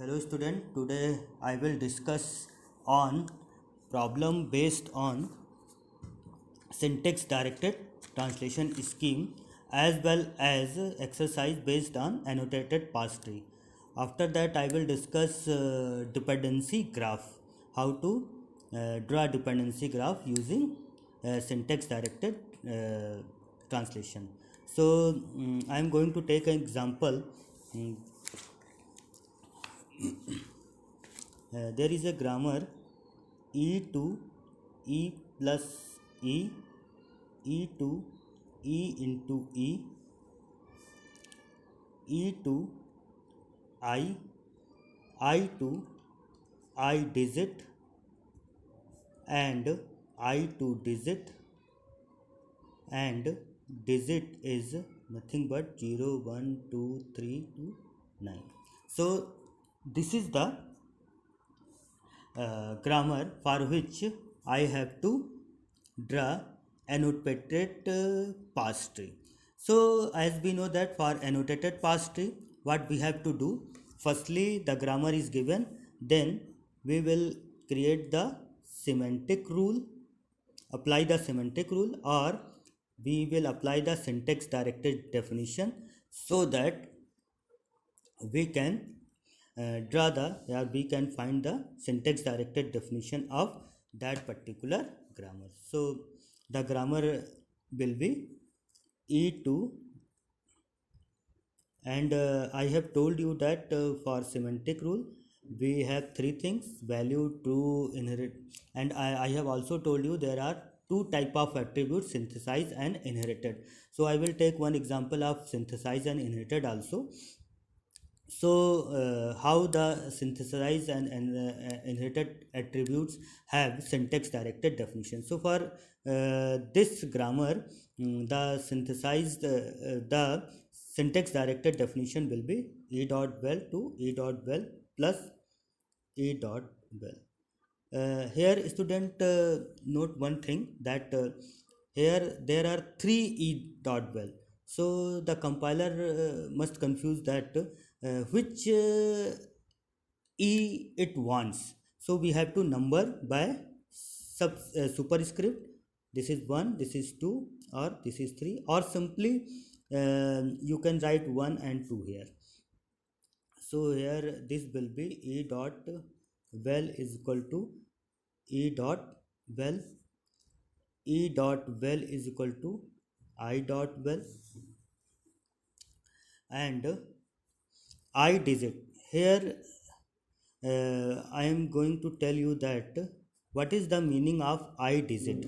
Hello student, today I will discuss on problem based on syntax directed translation scheme as well as exercise based on annotated parse tree. After that I will discuss dependency graph, how to draw dependency graph using syntax directed translation. So I am going to take an example. mm, there is a grammar e to e plus e, e to e into e to I to I digit, and I to digit, and digit is nothing but 0, 1, 2, 3 to 9. So this is the grammar for which I have to draw annotated parse tree. So as we know that for annotated parse tree, what we have to do, firstly the grammar is given, then we will create the semantic rule, apply the semantic rule, or we will apply the syntax directed definition, so that we can draw the, or we can find the syntax directed definition of that particular grammar. So the grammar will be e2, and I have told you that for semantic rule we have three things: value, true, inherit, and I have also told you there are two type of attributes: synthesized and inherited. So I will take one example of synthesized and inherited also. So how the synthesized and inherited attributes have syntax directed definition. So for this grammar, the synthesized the syntax directed definition will be e dot well to e dot well plus e dot well. Here student, note one thing, that here there are three e dot well. So the compiler must confuse that which e it wants. So we have to number by superscript. This is 1, this is 2, or this is 3, or simply you can write 1 and 2 here. So here this will be e dot well is equal to e dot well, e dot well is equal to I dot well, and I digit. Here I am going to tell you that what is the meaning of I digit.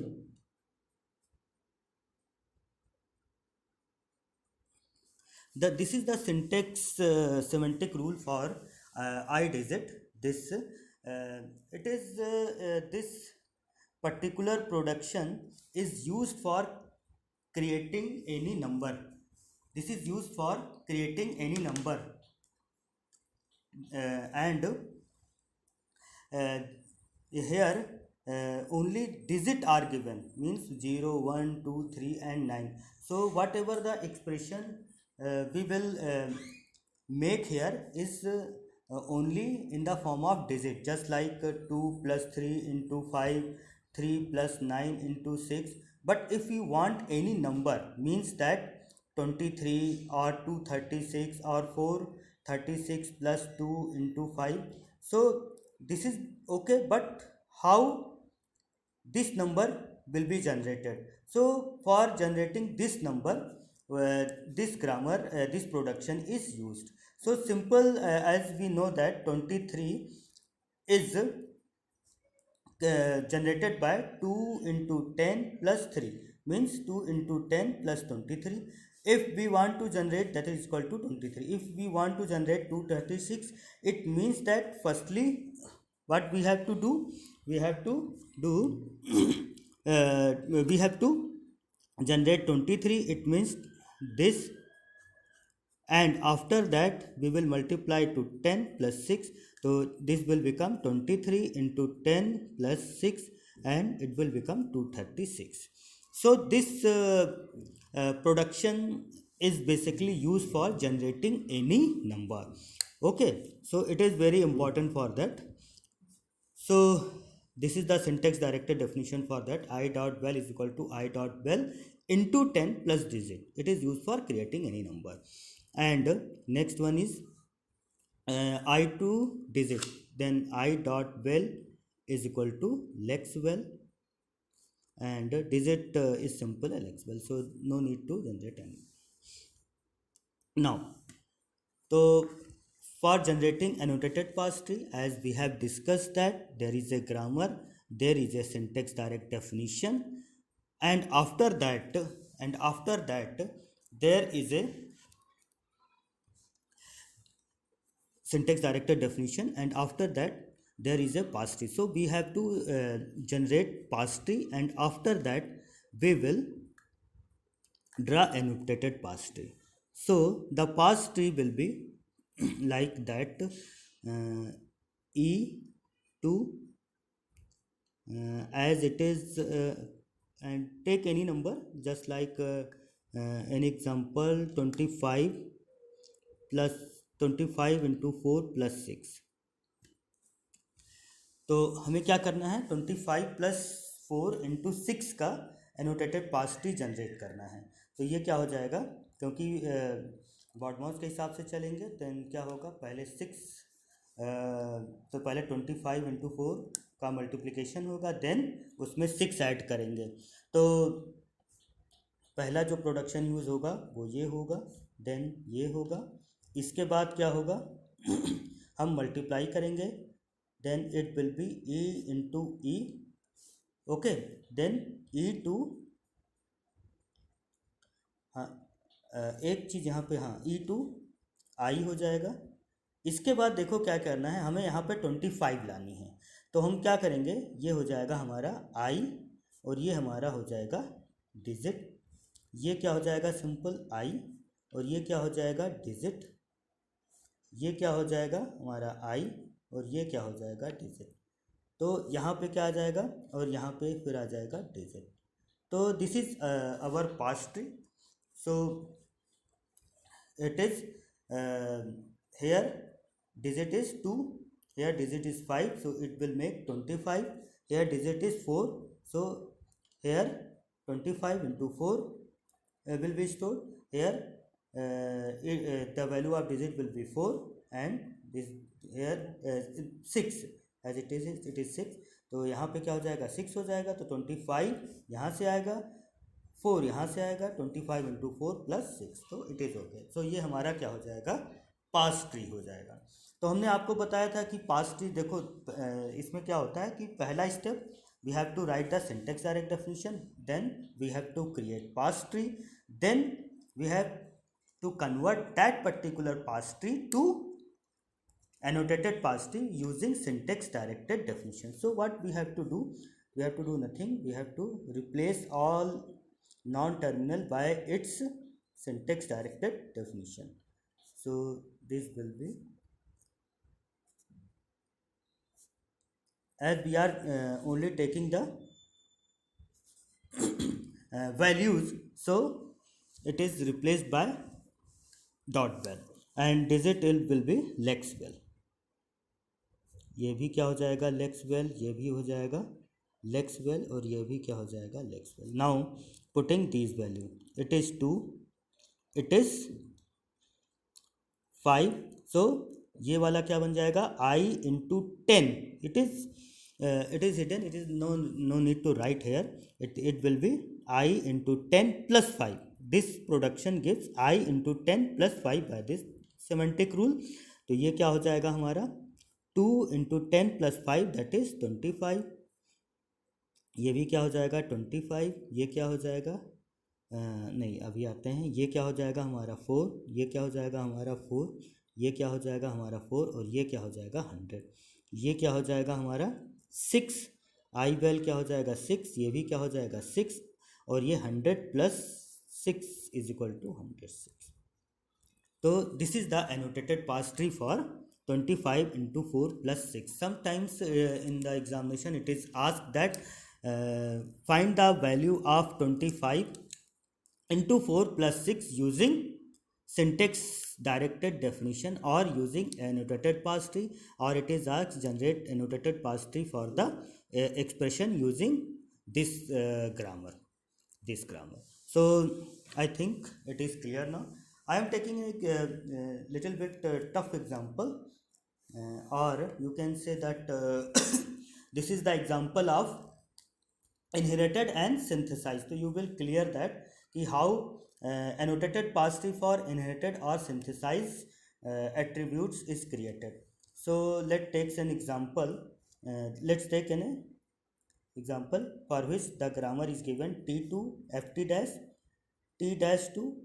This is the syntax semantic rule for I digit. This it is this particular production is used for creating any number. This is used for creating any number, and uh, here only digit are given, means 0, 1, 2, 3 and 9. So whatever the expression we will make here is only in the form of digit, just like 2 plus 3 into 5, 3 plus 9 into 6. But if you want any number, means that 23 or 236 or 436 plus 2 into 5, so this is okay, but how this number will be generated? So for generating this number, this grammar, this production is used. So simple, as we know that 23 is generated by 2 into 10 plus 3, means 2 into 10 plus 23. If we want to generate, that is equal to 23. If we want to generate 236, it means that firstly what we have to do, we have to do uh, we have to generate 23, it means this, and after that we will multiply to 10 plus 6. So this will become 23 into 10 plus 6, and it will become 236. So this production is basically used for generating any number. Okay, so it is very important for that. So this is the syntax directed definition for that. I dot val is equal to I dot val into 10 plus digit. It is used for creating any number. And next one is I to digit, then I dot val is equal to lex val, and digit is simple lex val, so no need to generate any. Now, so for generating annotated parse tree, as we have discussed that there is a grammar, there is a syntax direct definition, and after that there is a syntax directed definition, and after that there is a parse tree. So we have to generate parse tree, and after that we will draw annotated parse tree. So the parse tree will be like that, e2 as it is, and take any number, just like an example 25 plus 25 into 4 plus 6. तो हमें क्या करना है, 25 plus 4 into 6 का annotated parse tree generate करना है. तो ये क्या हो जाएगा, क्योंकि बॉडमाउस के हिसाब से चलेंगे तो क्या होगा, पहले 6 तो पहले 25 इंटू 4 का मल्टीप्लिकेशन होगा, देन उसमें 6 ऐड करेंगे. तो पहला जो प्रोडक्शन यूज़ होगा वो ये होगा, देन ये होगा. इसके बाद क्या होगा हम मल्टीप्लाई करेंगे, then it will be e into e. Okay, then e2, हाँ एक चीज़ यहाँ पे, हाँ e2 i हो जाएगा. इसके बाद देखो क्या करना है, हमें यहाँ पे 25 लानी है. तो हम क्या करेंगे, ये हो जाएगा हमारा i और ये हमारा हो जाएगा डिजिट. ये क्या हो जाएगा, सिंपल i, और ये क्या हो जाएगा डिजिट. ये क्या हो जाएगा हमारा i और ये क्या हो जाएगा डिजिट. तो यहाँ पे क्या आ जाएगा और यहाँ पे फिर आ जाएगा डिजिट. तो this is our parse tree. So it is here digit is 2, here digit is 5, so it will make 25. Here digit is 4, so here 25 into 4 will be stored. Here the value of digit will be 4, and this here 6, as it is 6. तो यहाँ पे क्या हो जाएगा, 6 हो जाएगा. तो 25 यहाँ से आएगा, 4 यहाँ से आएगा, 25 इंटू 4 प्लस 6, तो इट इज़ ओके. सो ये हमारा क्या हो जाएगा, पार्स ट्री हो जाएगा. तो हमने आपको बताया था कि पार्स ट्री, देखो इसमें क्या होता है कि पहला step, we have to write the syntax direct definition, then we have to create parse tree, then we have to convert that particular parse tree to annotated parse tree using syntax directed definition. So what we have to do, we have to do nothing, we have to replace all non-terminal by its syntax directed definition. So this will be, as we are only taking the values, so it is replaced by dot val, and digit will be lex val. ये भी क्या हो जाएगा, lex val, ये भी हो जाएगा lex well, और ये भी क्या हो जाएगा, lex val. Now putting this value, it is 2, it is 5. So ये वाला क्या बन जाएगा, i into 10. It is hidden, it is no need to write here. It will be i into 10 plus 5. This production gives I into 10 plus 5 by this semantic rule. तो ये क्या हो जाएगा हमारा, 2 into 10 plus 5 that is 25. ये भी क्या हो जाएगा 25. ये क्या हो जाएगा, नहीं अभी आते हैं, ये क्या हो जाएगा हमारा 4, ये क्या हो जाएगा हमारा 4, ये क्या हो जाएगा हमारा 4, और ये क्या हो जाएगा 100. ये क्या हो जाएगा हमारा 6. आई वेल क्या हो जाएगा 6, ये भी क्या हो जाएगा 6, और ये 100 plus 6 is equal to 106. So this is the annotated parse tree for 25 into 4 plus 6. Sometimes in the examination it is asked that find the value of 25 into 4 plus 6 using syntax directed definition or using annotated parse tree, or it is asked generate annotated parse tree for the expression using this grammar. So I think it is clear now. I am taking a little bit tough example, or you can say that this is the example of inherited and synthesized. So you will clear that कि how annotated parse tree for inherited or synthesized attributes is created. So let's take an example. Let's take an example for which the grammar is given t2 ft dash t dash 2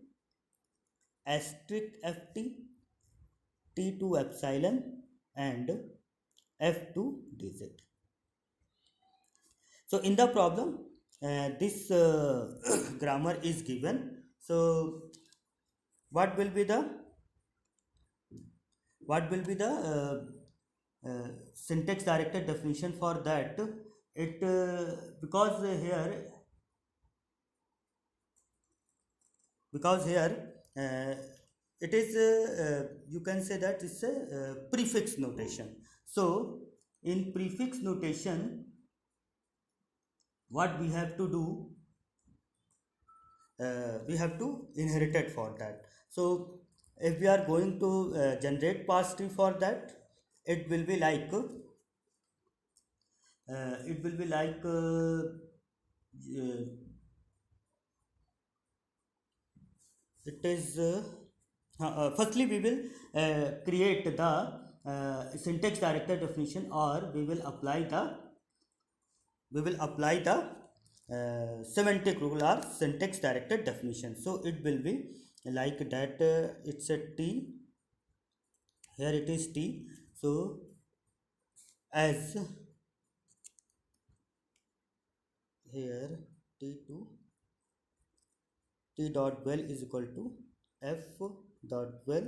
asterisk ft t2 epsilon and f2 digit. So in the problem this grammar is given. So what will be the syntax directed definition for that? It because here it is you can say that it's a prefix notation. So in prefix notation what we have to do, we have to inherit it for that. So if we are going to generate parse tree for that, it will be like it is firstly we will create the syntax directed definition, or we will apply the semantic rule or syntax directed definition. So it will be like that. It's a t, here it is t. So as here t2 t dot well is equal to f dot well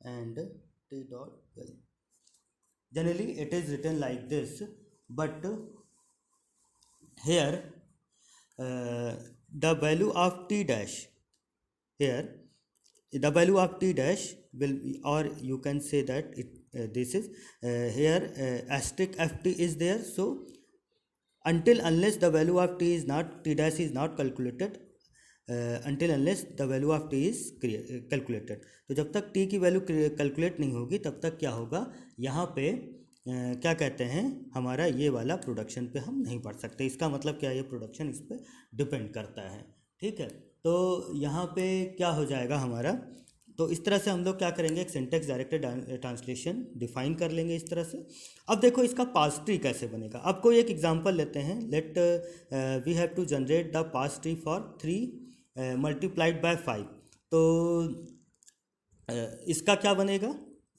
and t dot well. Generally it is written like this, but here the value of t dash, here the value of t dash will be, or you can say that this is here asterisk ft is there. So until unless the value of t dash is not calculated, until unless the value of t is calculated, तो जब तक t की value calculate नहीं होगी तब तक क्या होगा, यहाँ पे क्या कहते हैं, हमारा ये वाला प्रोडक्शन पे हम नहीं पढ़ सकते. इसका मतलब क्या है, ये प्रोडक्शन इस पर डिपेंड करता है. ठीक है, तो यहाँ पे क्या हो जाएगा हमारा. तो इस तरह से हम लोग क्या करेंगे, एक सिंटेक्स डायरेक्टेड ट्रांसलेशन डिफाइन कर लेंगे इस तरह से. अब देखो इसका पास ट्री कैसे बनेगा. अब कोई एक एग्जांपल लेते हैं. Let we have to generate the parse tree for 3 multiplied by 5. तो इसका क्या बनेगा,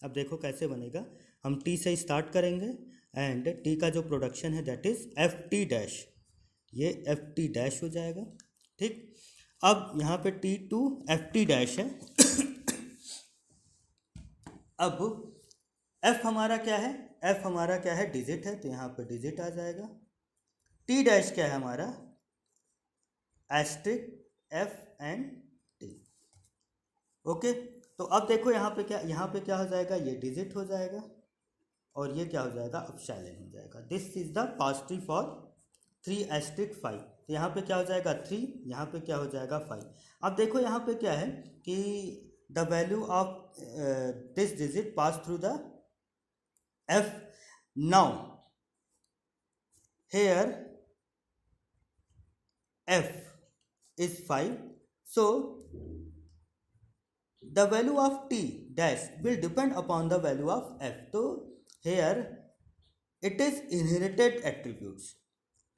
अब देखो कैसे बनेगा. हम टी से स्टार्ट करेंगे एंड टी का जो प्रोडक्शन है that is F T dash, ये एफ टी डैश हो जाएगा. ठीक, अब यहाँ पे T to F T dash है. अब f हमारा क्या है, f हमारा क्या है, डिजिट है, तो यहाँ पे डिजिट आ जाएगा. t डैश क्या है हमारा, asterisk f and t. Okay, तो अब देखो यहाँ पे क्या हो जाएगा, ये डिजिट हो जाएगा और ये क्या हो जाएगा, एप्सिलॉन हो जाएगा. This is the parse tree for 3 asterisk 5. तो यहाँ पे क्या हो जाएगा 3, यहाँ पे क्या हो जाएगा 5. अब देखो यहाँ पे क्या है कि the value of this digit pass through the f. Now here f is 5, so the value of t dash will depend upon the value of f. तो here it is inherited attributes.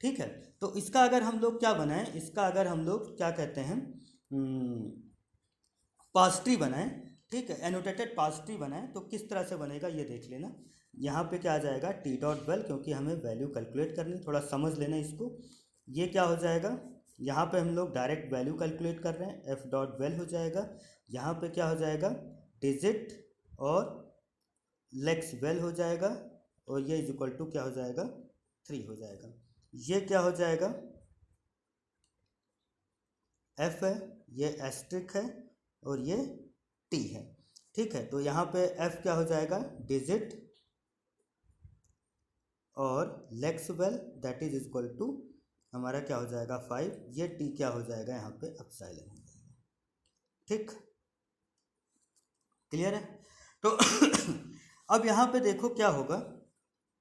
ठीक है, तो इसका अगर हम लोग क्या बनाएं, इसका अगर हम लोग क्या कहते हैं, पास ट्री बनाएं. ठीक है, एनोटेटेड पास ट्री बनाएं तो किस तरह से बनेगा ये देख लेना. यहाँ पे क्या आ जाएगा टी डॉट वेल, क्योंकि हमें वैल्यू कैलकुलेट करनी, थोड़ा समझ लेना इसको. ये क्या हो जाएगा, यहाँ पे हम लोग डायरेक्ट वैल्यू कैलकुलेट कर रहे हैं, एफ डॉट वेल हो जाएगा. यहाँ पे क्या हो जाएगा, डिजिट और लेक्स वेल हो जाएगा, और ये इज इक्वल टू क्या हो जाएगा 3 हो जाएगा. ये क्या हो जाएगा, एफ है, ये एस्ट्रिक है और ये टी है। ठीक है, तो यहाँ पे एफ क्या हो जाएगा, डिजिट और लेक्सवेल दैट इज इक्वल टू हमारा क्या हो जाएगा 5, ये टी क्या हो जाएगा यहाँ पे एप्सिलॉन हो जाएगा। ठीक, क्लियर है। तो अब यहाँ पे देखो क्या होगा,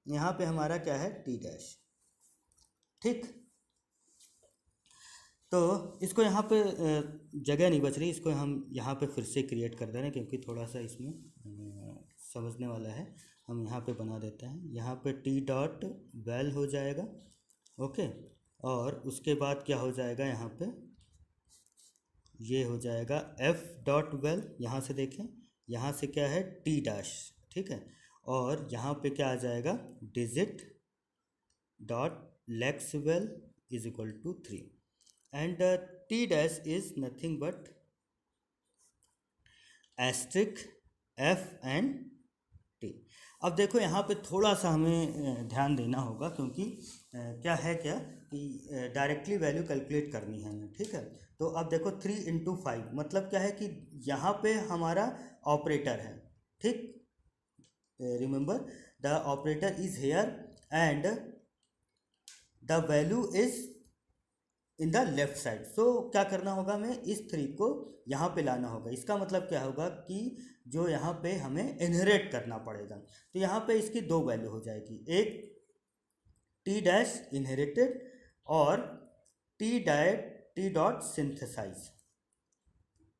यहाँ पे हमारा क्या है टी डैश। ठीक, तो इसको यहाँ पे जगह नहीं बच रही, इसको हम यहाँ पे फिर से क्रिएट कर दे रहे हैं क्योंकि थोड़ा सा इसमें समझने वाला है। हम यहाँ पे बना देते हैं, यहाँ पे टी डॉट वेल हो जाएगा। ओके, और उसके बाद क्या हो जाएगा, यहाँ पे ये हो जाएगा एफ डॉट वेल। यहाँ से देखें, यहाँ से क्या है टी डैश। ठीक है, और यहाँ पे क्या आ जाएगा digit dot lexval is equal to 3 and t dash is nothing but asterisk f and t। अब देखो यहाँ पे थोड़ा सा हमें ध्यान देना होगा क्योंकि क्या है क्या कि डायरेक्टली वैल्यू कैलकुलेट करनी है हमें। ठीक है, तो अब देखो 3 इंटू 5 मतलब क्या है कि यहाँ पे हमारा ऑपरेटर है। ठीक, remember the operator is here and the value is in the left side. So क्या करना होगा, हमें इस 3 को यहाँ पे लाना होगा। इसका मतलब क्या होगा कि जो यहाँ पे हमें इनहेरिट करना पड़ेगा, तो यहाँ पे इसकी 2 वैल्यू हो जाएगी, एक टी डैश इनहेरिटेड और टी डॉट सिंथेसाइज।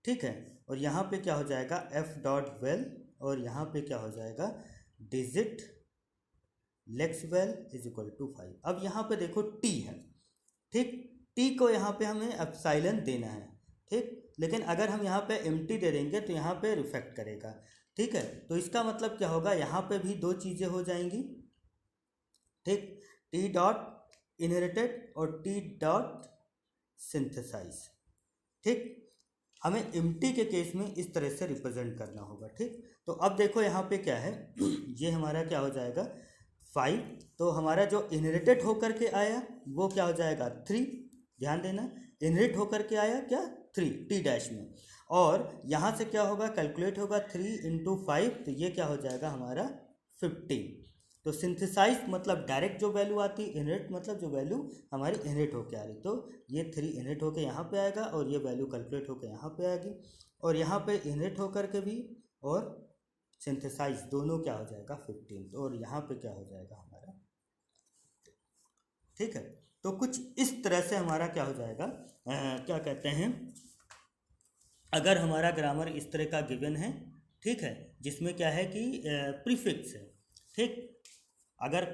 ठीक है, और यहाँ पे क्या हो जाएगा एफ डॉट वेल और यहाँ पे क्या हो जाएगा डिजिट लेक्सवेल इज इक्वल टू 5। अब यहाँ पे देखो टी है। ठीक, टी को यहाँ पे हमें एप्सिलॉन देना है। ठीक, लेकिन अगर हम यहाँ पे एम्प्टी दे देंगे तो यहाँ पे रिफ्लेक्ट करेगा। ठीक है, तो इसका मतलब क्या होगा, यहाँ पे भी 2 चीज़ें हो जाएंगी। ठीक, टी डॉट इनहेरिटेड और टी डॉट सिंथेसाइज। ठीक, हमें एम्प्टी के केस में इस तरह से रिप्रेजेंट करना होगा। ठीक, तो अब देखो यहाँ पे क्या है ये हमारा क्या हो जाएगा 5, तो हमारा जो इनहेरिटेड होकर के आया वो क्या हो जाएगा 3। ध्यान देना, इनहेरिट होकर के आया क्या 3 टी डैश में, और यहाँ से क्या होगा कैलकुलेट होगा 3 इंटू 5, तो ये क्या हो जाएगा हमारा 15। तो सिंथेसाइज मतलब डायरेक्ट जो वैल्यू आती, इनहेरिट मतलब जो वैल्यू हमारी इनहेरिट होकर आ रही, तो ये 3 इनहेरिट होकर यहाँ पे आएगा और ये वैल्यू कैलकुलेट होकर यहाँ पे आएगी, और यहाँ पे इनहेरिट होकर के भी और सिंथेसाइज दोनों क्या हो जाएगा 15, और यहाँ पे क्या हो जाएगा हमारा। ठीक है, तो कुछ इस तरह से हमारा क्या हो जाएगा क्या कहते हैं, अगर हमारा ग्रामर इस तरह का गिवन है। ठीक है, जिसमें क्या है कि प्रीफिक्स है। ठीक, अगर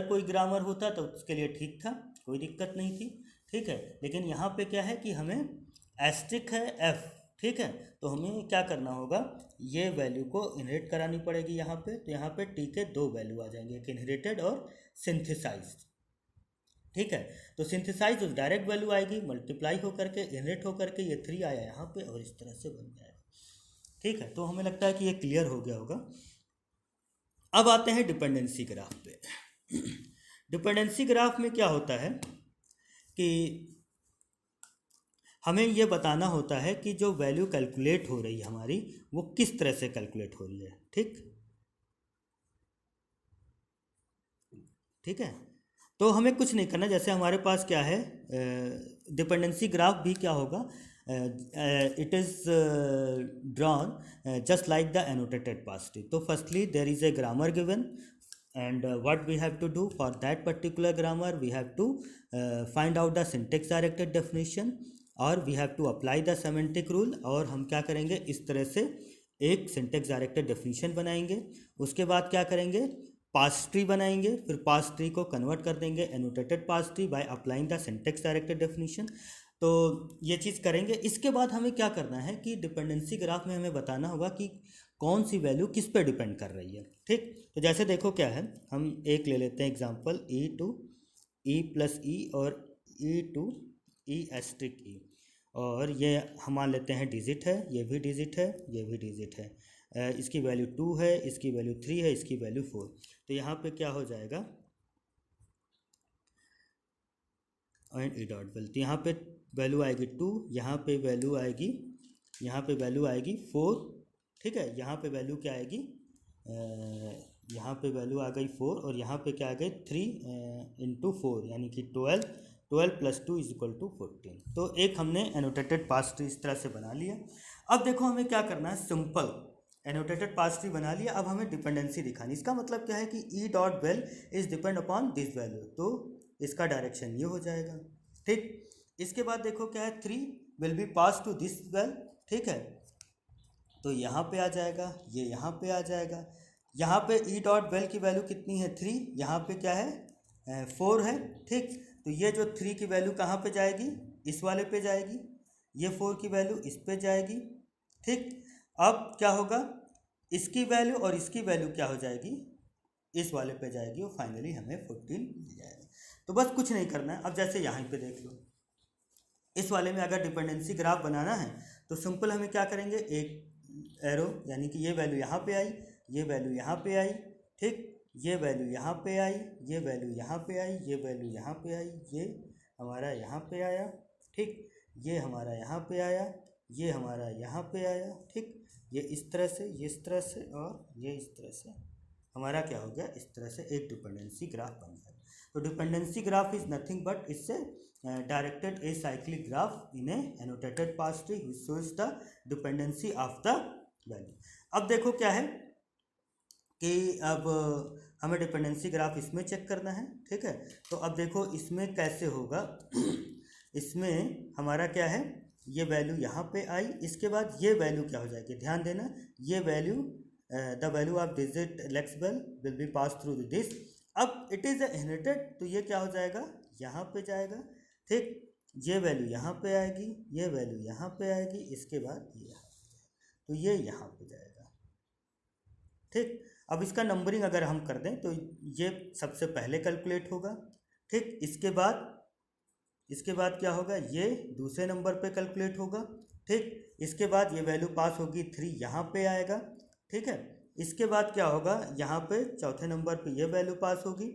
कोई ग्रामर होता तो उसके लिए ठीक था, कोई दिक्कत नहीं थी। ठीक है, लेकिन यहाँ पे क्या है कि हमें एस्ट्रिक है एफ। ठीक है, तो हमें क्या करना होगा, ये वैल्यू को इनहेरिट करानी पड़ेगी यहाँ पे, तो यहाँ पे टी के 2 वैल्यू आ जाएंगे, एक इनहेरिटेड और सिंथेसाइज। ठीक है, तो सिंथेसाइज उस डायरेक्ट वैल्यू आएगी, मल्टीप्लाई होकर के इनहेरिट होकर के ये 3 आया यहाँ पे और इस तरह से बन जाएगा। ठीक है, तो हमें लगता है कि ये क्लियर हो गया होगा। अब आते हैं डिपेंडेंसी ग्राफ पे। डिपेंडेंसी ग्राफ में क्या होता है कि हमें ये बताना होता है कि जो वैल्यू कैलकुलेट हो रही है हमारी वो किस तरह से कैलकुलेट हो रही है। ठीक है, तो हमें कुछ नहीं करना, जैसे हमारे पास क्या है डिपेंडेंसी ग्राफ भी क्या होगा, it is drawn just like the annotated पास्ट ट्री। तो firstly there is a grammar given and what we have to do for that particular grammar, we have to find out the syntax directed definition और we have to apply the semantic rule। और हम क्या करेंगे, इस तरह से एक syntax directed definition बनाएंगे। उसके बाद क्या करेंगे, पास ट्री बनाएंगे, फिर पास ट्री को कन्वर्ट कर देंगे annotated parse tree by applying the syntax directed definition. तो ये चीज़ करेंगे। इसके बाद हमें क्या करना है कि डिपेंडेंसी ग्राफ में हमें बताना होगा कि कौन सी वैल्यू किस पे डिपेंड कर रही है। ठीक, तो जैसे देखो क्या है, हम एक ले लेते हैं example e to e plus E और e to e asterisk E, और ये हम मान लेते हैं डिजिट है, ये भी डिजिट है, ये भी डिजिट है, इसकी वैल्यू 2 है, इसकी वैल्यू 3 है, इसकी वैल्यू 4। तो यहाँ पे क्या हो जाएगा एंड ई डॉट वेल, तो यहाँ पे वैल्यू आएगी 2, यहाँ पे वैल्यू आएगी 4 ठीक है, यहाँ पे वैल्यू क्या आएगी, यहाँ पे वैल्यू आ गई 4 और यहाँ पे क्या आ गई 3 इंटू 4 यानी कि 12, 12 + 2 = 14। तो एक हमने एनोटेटेड पास ट्री इस तरह से बना लिया। अब देखो हमें क्या करना है, सिंपल एनोटेटेड पास ट्री बना लिया। अब हमें डिपेंडेंसी दिखानी, इसका मतलब क्या है कि E dot well is depend upon this value, तो इसका डायरेक्शन ये हो जाएगा। ठीक, इसके बाद देखो क्या है, 3 will be pass to this val, ठीक है, तो यहाँ पे आ जाएगा, ये यहाँ पे आ जाएगा। यहाँ पे ई डॉट वेल की वैल्यू कितनी है 3, यहाँ पे क्या है 4 है। ठीक, तो ये जो 3 की वैल्यू कहाँ पे जाएगी, इस वाले पे जाएगी, ये 4 की वैल्यू इस पे जाएगी। ठीक, अब क्या होगा, इसकी वैल्यू और इसकी वैल्यू क्या हो जाएगी, इस वाले पे जाएगी और फाइनली हमें 14 मिल जाएगा। तो बस कुछ नहीं करना है। अब जैसे यहाँ पे देख लो, इस वाले में अगर डिपेंडेंसी ग्राफ बनाना है तो सिंपल हमें क्या करेंगे, एक एरो यानी कि ये वैल्यू यहाँ पे आई, ये वैल्यू यहाँ पे आई, ठीक, ये वैल्यू यहाँ पे आई, ये वैल्यू यहाँ पे आई, ये वैल्यू यहाँ पे आई, ये हमारा यहाँ पे आया, ठीक, ये हमारा यहाँ पे आया, ये हमारा यहाँ पे आया, ठीक, ये इस तरह से, ये इस तरह से और ये इस तरह से हमारा क्या हो गया, इस तरह से एक डिपेंडेंसी ग्राफ बन गया। तो dependency graph is nothing but इससे directed acyclic graph in a annotated parse tree which shows the dependency of the value. अब देखो क्या है कि अब हमें डिपेंडेंसी ग्राफ इसमें चेक करना है, ठीक है। तो अब देखो इसमें कैसे होगा इसमें हमारा क्या है, ये वैल्यू यहाँ पे आई, इसके बाद ये वैल्यू क्या हो जाएगी, ध्यान देना, ये value the value of digit lexval will be pass through this. अब इट इज़ इनहेरिटेड, तो ये क्या हो जाएगा, यहाँ पे जाएगा, ठीक, ये वैल्यू यहाँ पे आएगी, ये वैल्यू यहाँ पे आएगी, इसके बाद ये, तो ये यहाँ पे जाएगा, ठीक। अब इसका नंबरिंग अगर हम कर दें तो ये सबसे पहले कैलकुलेट होगा, ठीक, इसके बाद क्या होगा, ये दूसरे नंबर पे कैलकुलेट होगा, ठीक, इसके बाद ये वैल्यू पास होगी 3 यहाँ पे आएगा, ठीक है, इसके बाद क्या होगा, यहाँ पे चौथे नंबर पे ये वैल्यू पास होगी,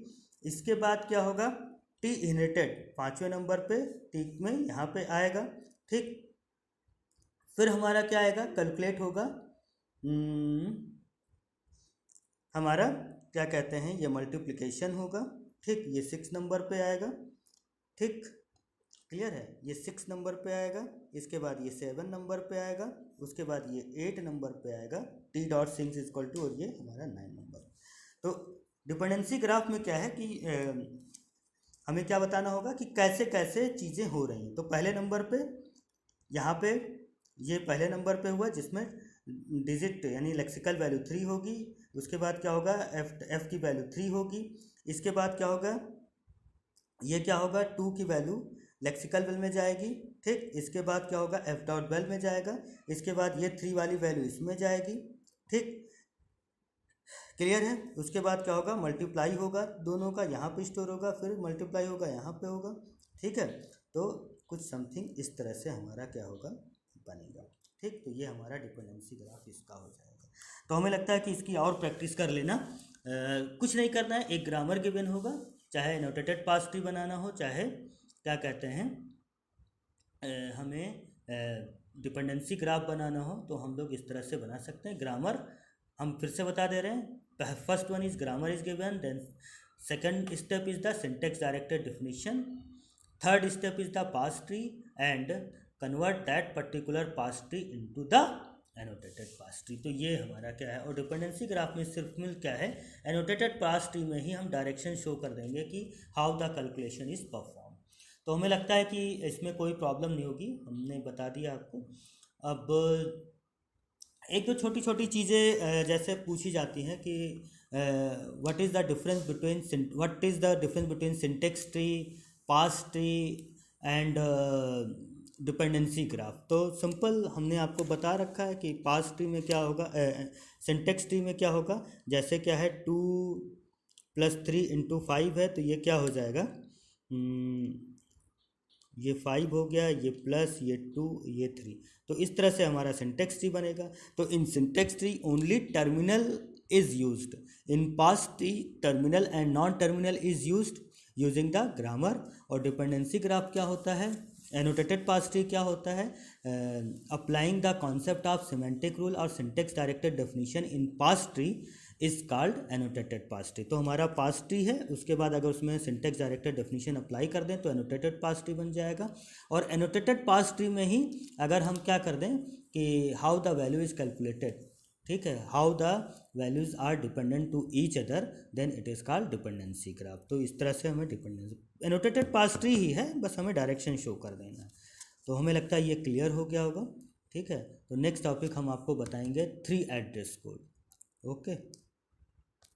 इसके बाद क्या होगा, टी इनहेरिटेड 5वें नंबर पे टी में यहाँ पे आएगा, ठीक, फिर हमारा क्या आएगा, कैलकुलेट होगा हमारा क्या कहते हैं, ये मल्टीप्लिकेशन होगा, ठीक, ये 6 नंबर पे आएगा, ठीक, क्लियर है, ये 6 नंबर पे आएगा, इसके बाद ये 7 नंबर पे आएगा, उसके बाद ये 8 नंबर पे आएगा, T dot syn equal to, और ये हमारा 9 नंबर। तो डिपेंडेंसी ग्राफ में क्या है कि हमें क्या बताना होगा कि कैसे कैसे चीज़ें हो रही हैं। तो पहले नंबर पे यहाँ पे ये पहले नंबर पे हुआ जिसमें डिजिट यानी लेक्सिकल वैल्यू 3 होगी, उसके बाद क्या होगा, एफ की वैल्यू 3 होगी, इसके बाद क्या होगा, ये क्या होगा, 2 की वैल्यू लेक्सिकल वेल में जाएगी, ठीक, इसके बाद क्या होगा, एफ डॉट वेल में जाएगा, इसके बाद ये 3 वाली वैल्यू इसमें जाएगी, ठीक, क्लियर है। उसके बाद क्या होगा, मल्टीप्लाई होगा दोनों का, यहाँ पे स्टोर होगा, फिर मल्टीप्लाई होगा यहाँ पे होगा, ठीक है। तो कुछ समथिंग इस तरह से हमारा क्या होगा, बनेगा, ठीक। तो ये हमारा डिपेंडेंसी ग्राफ इसका हो जाएगा। तो हमें लगता है कि इसकी और प्रैक्टिस कर लेना, कुछ नहीं करना है, एक ग्रामर गिवन होगा, चाहे एनोटेटेड पास ट्री बनाना हो, चाहे क्या कहते हैं हमें डिपेंडेंसी ग्राफ बनाना हो, तो हम लोग इस तरह से बना सकते हैं। ग्रामर हम फिर से बता दे रहे हैं, first one is grammar is given, then second step is the syntax directed definition, third step is the parse tree and convert that particular parse tree into the annotated parse tree. तो ये हमारा क्या है, और dependency graph में सिर्फ मिल क्या है, एनोटेटेड पास ट्री में ही हम डायरेक्शन शो कर देंगे कि how the calculation is perform. तो हमें लगता है कि इसमें कोई प्रॉब्लम नहीं होगी, हमने बता दिया आपको। अब एक दो छोटी छोटी चीज़ें जैसे पूछी जाती हैं कि what is the difference between syntax tree, parse tree and dependency graph. तो सिंपल हमने आपको बता रखा है कि पास ट्री में क्या होगा, सिंटेक्स ट्री में क्या होगा, जैसे क्या है 2 + 3 × 5 है, तो ये क्या हो जाएगा, ये 5 हो गया, ये प्लस, ये 2, ये 3। तो इस तरह से हमारा सिंटेक्स ट्री बनेगा। तो in syntax tree only terminal is used, in parse tree terminal and non terminal is used using the grammar. और डिपेंडेंसी ग्राफ क्या होता है, एनोटेटेड पार्स ट्री क्या होता है? Applying the concept of semantic rule और syntax directed definition in parse tree is called annotated parse tree. तो हमारा पार्स ट्री है, उसके बाद अगर उसमें सिंटेक्स डायरेक्टेड डेफिनेशन अप्लाई कर दें तो एनोटेटेड पार्स ट्री बन जाएगा। और एनोटेटेड पार्स ट्री में ही अगर हम क्या कर दें कि how the value is calculated, ठीक है, how the values are dependent to each other, then it is called dependency graph. तो इस तरह से हमें डिपेंडेंसी, एनोटेटेड पार्स ट्री ही है, बस हमें डायरेक्शन शो कर देना है। तो हमें लगता है ये क्लियर हो गया होगा। ठीक है, तो नेक्स्ट टॉपिक हम आपको बताएंगे 3 एड्रेस कोड। ओके।